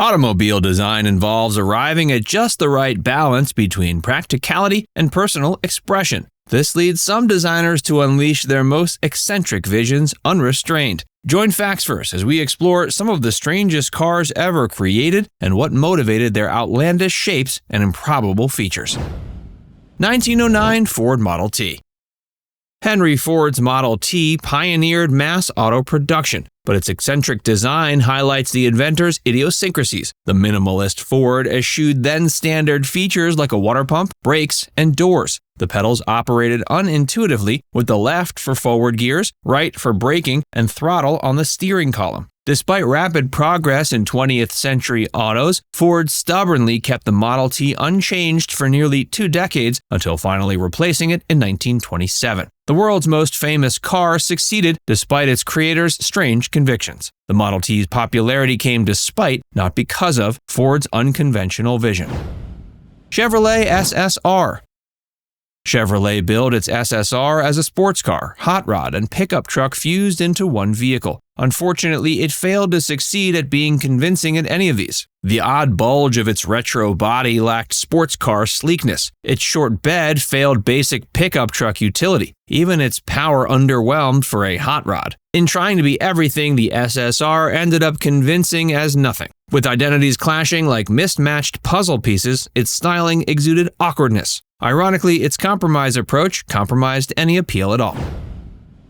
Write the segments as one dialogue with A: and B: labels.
A: Automobile design involves arriving at just the right balance between practicality and personal expression. This leads some designers to unleash their most eccentric visions unrestrained. Join Facts First as we explore some of the strangest cars ever created and what motivated their outlandish shapes and improbable features. 1909 Ford Model T. Henry Ford's Model T pioneered mass auto production, but its eccentric design highlights the inventor's idiosyncrasies. The minimalist Ford eschewed then-standard features like a water pump, brakes, and doors. The pedals operated unintuitively, with the left for forward gears, right for braking, and throttle on the steering column. Despite rapid progress in 20th century autos, Ford stubbornly kept the Model T unchanged for nearly 2 decades until finally replacing it in 1927. The world's most famous car succeeded despite its creator's strange convictions. The Model T's popularity came despite, not because of, Ford's unconventional vision. Chevrolet SSR. Chevrolet billed its SSR as a sports car, hot rod, and pickup truck fused into one vehicle. Unfortunately, it failed to succeed at being convincing at any of these. The odd bulge of its retro body lacked sports car sleekness. Its short bed failed basic pickup truck utility. Even its power underwhelmed for a hot rod. In trying to be everything, the SSR ended up convincing as nothing. With identities clashing like mismatched puzzle pieces, its styling exuded awkwardness. Ironically, its compromise approach compromised any appeal at all.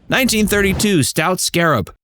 A: 1932 Stout Scarab.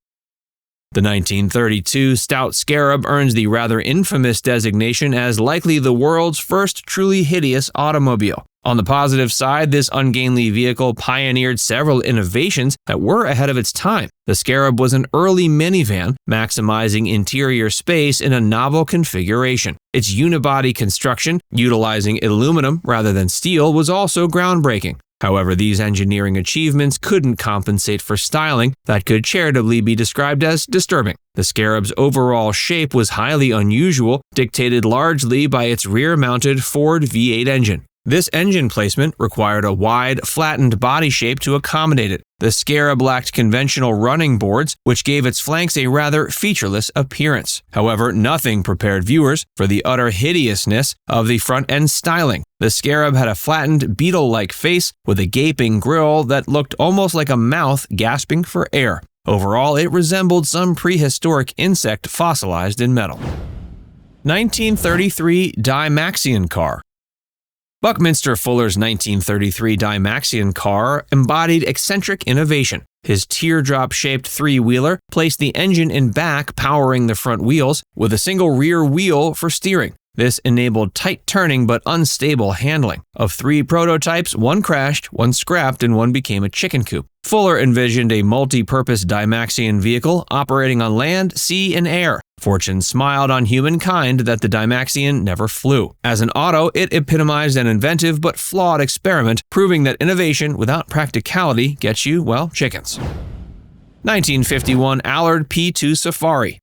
A: The 1932 Stout Scarab earns the rather infamous designation as likely the world's first truly hideous automobile. On the positive side, this ungainly vehicle pioneered several innovations that were ahead of its time. The Scarab was an early minivan, maximizing interior space in a novel configuration. Its unibody construction, utilizing aluminum rather than steel, was also groundbreaking. However, these engineering achievements couldn't compensate for styling that could charitably be described as disturbing. The Scarab's overall shape was highly unusual, dictated largely by its rear-mounted Ford V8 engine. This engine placement required a wide, flattened body shape to accommodate it. The Scarab lacked conventional running boards, which gave its flanks a rather featureless appearance. However, nothing prepared viewers for the utter hideousness of the front-end styling. The Scarab had a flattened, beetle-like face with a gaping grille that looked almost like a mouth gasping for air. Overall, it resembled some prehistoric insect fossilized in metal. 1933 Dymaxion Car. Buckminster Fuller's 1933 Dymaxion Car embodied eccentric innovation. His teardrop-shaped three-wheeler placed the engine in back, powering the front wheels, with a single rear wheel for steering. This enabled tight turning but unstable handling. Of 3 prototypes, 1 crashed, 1 scrapped, and 1 became a chicken coop. Fuller envisioned a multi-purpose Dymaxion vehicle operating on land, sea, and air. Fortune smiled on humankind that the Dymaxion never flew. As an auto, it epitomized an inventive but flawed experiment, proving that innovation without practicality gets you, well, chickens. 1951 Allard P2 Safari.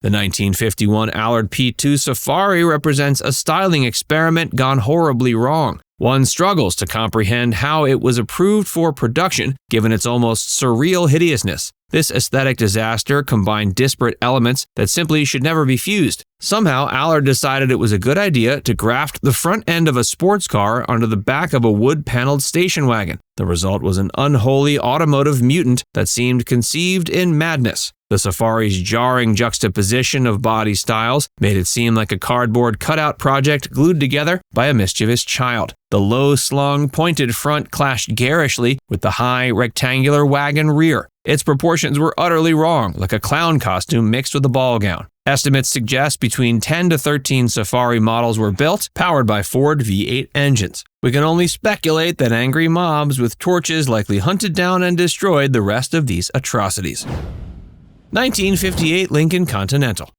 A: The 1951 Allard P2 Safari represents a styling experiment gone horribly wrong. One struggles to comprehend how it was approved for production, given its almost surreal hideousness. This aesthetic disaster combined disparate elements that simply should never be fused. Somehow, Allard decided it was a good idea to graft the front end of a sports car onto the back of a wood-paneled station wagon. The result was an unholy automotive mutant that seemed conceived in madness. The Safari's jarring juxtaposition of body styles made it seem like a cardboard cutout project glued together by a mischievous child. The low-slung, pointed front clashed garishly with the high, rectangular wagon rear. Its proportions were utterly wrong, like a clown costume mixed with a ball gown. Estimates suggest between 10 to 13 Safari models were built, powered by Ford V8 engines. We can only speculate that angry mobs with torches likely hunted down and destroyed the rest of these atrocities. 1958 Lincoln Continental.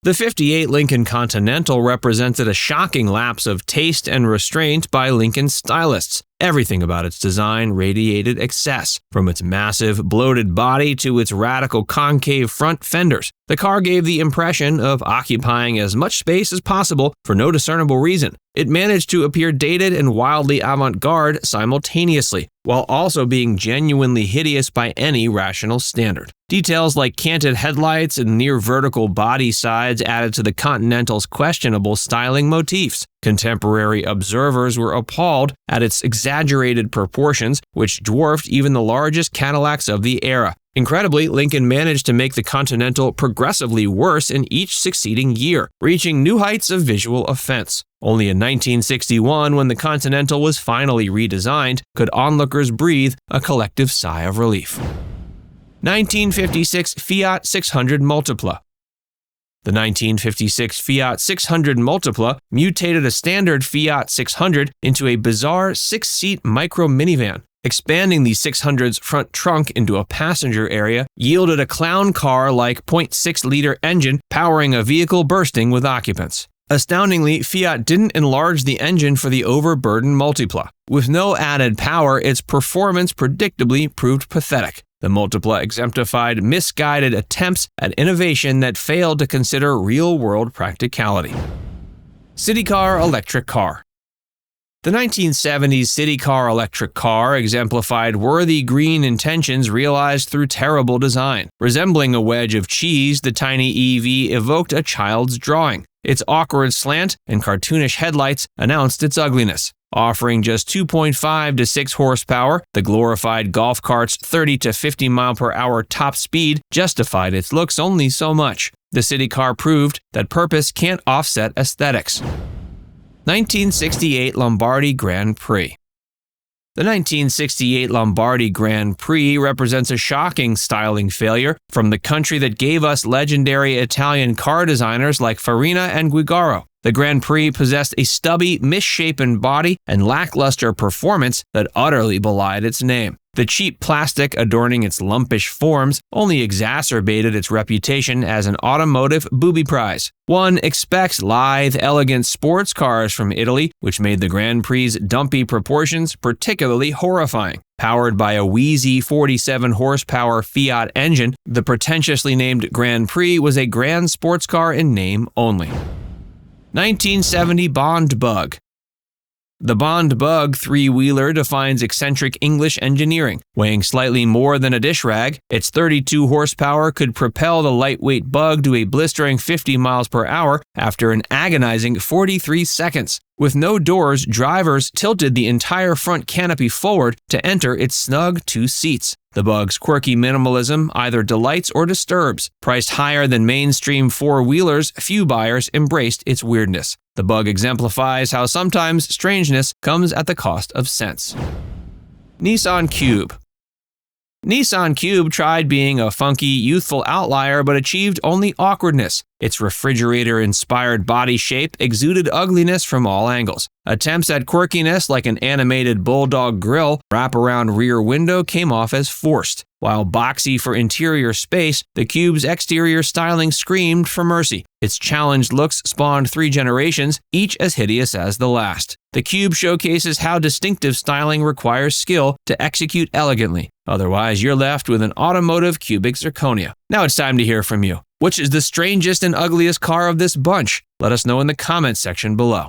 A: The 58 Lincoln Continental represented a shocking lapse of taste and restraint by Lincoln stylists. Everything about its design radiated excess, from its massive, bloated body to its radical concave front fenders. The car gave the impression of occupying as much space as possible for no discernible reason. It managed to appear dated and wildly avant-garde simultaneously, while also being genuinely hideous by any rational standard. Details like canted headlights and near-vertical body sides added to the Continental's questionable styling motifs. Contemporary observers were appalled at its exaggerated proportions, which dwarfed even the largest Cadillacs of the era. Incredibly, Lincoln managed to make the Continental progressively worse in each succeeding year, reaching new heights of visual offense. Only in 1961, when the Continental was finally redesigned, could onlookers breathe a collective sigh of relief. 1956 Fiat 600 Multipla. The 1956 Fiat 600 Multipla mutated a standard Fiat 600 into a bizarre 6-seat micro minivan. Expanding the 600's front trunk into a passenger area yielded a clown car-like 0.6-liter engine powering a vehicle bursting with occupants. Astoundingly, Fiat didn't enlarge the engine for the overburdened Multipla. With no added power, its performance predictably proved pathetic. The Multipla exemplified misguided attempts at innovation that failed to consider real-world practicality. Citicar Electric Car. The 1970s Citicar Electric Car exemplified worthy green intentions realized through terrible design. Resembling a wedge of cheese, the tiny EV evoked a child's drawing. Its awkward slant and cartoonish headlights announced its ugliness. Offering just 2.5 to 6 horsepower, the glorified golf cart's 30 to 50 mile/hour top speed justified its looks only so much. The Citicar proved that purpose can't offset aesthetics. 1968 Lombardi Grand Prix. The 1968 Lombardi Grand Prix represents a shocking styling failure from the country that gave us legendary Italian car designers like Farina and Guigaro. The Grand Prix possessed a stubby, misshapen body and lackluster performance that utterly belied its name. The cheap plastic adorning its lumpish forms only exacerbated its reputation as an automotive booby prize. One expects lithe, elegant sports cars from Italy, which made the Grand Prix's dumpy proportions particularly horrifying. Powered by a wheezy 47-horsepower Fiat engine, the pretentiously named Grand Prix was a grand sports car in name only. 1970 Bond Bug. The Bond Bug three-wheeler defines eccentric English engineering. Weighing slightly more than a dish rag, its 32 horsepower could propel the lightweight Bug to a blistering 50 miles per hour after an agonizing 43 seconds. With no doors, drivers tilted the entire front canopy forward to enter its snug 2 seats. The Bug's quirky minimalism either delights or disturbs. Priced higher than mainstream four-wheelers, few buyers embraced its weirdness. The Bug exemplifies how sometimes strangeness comes at the cost of sense. Nissan Cube. Nissan Cube tried being a funky, youthful outlier but achieved only awkwardness. Its refrigerator-inspired body shape exuded ugliness from all angles. Attempts at quirkiness like an animated bulldog grill wraparound rear window came off as forced. While boxy for interior space, the Cube's exterior styling screamed for mercy. Its challenged looks spawned 3 generations, each as hideous as the last. The Cube showcases how distinctive styling requires skill to execute elegantly. Otherwise, you're left with an automotive cubic zirconia. Now it's time to hear from you. Which is the strangest and ugliest car of this bunch? Let us know in the comments section below.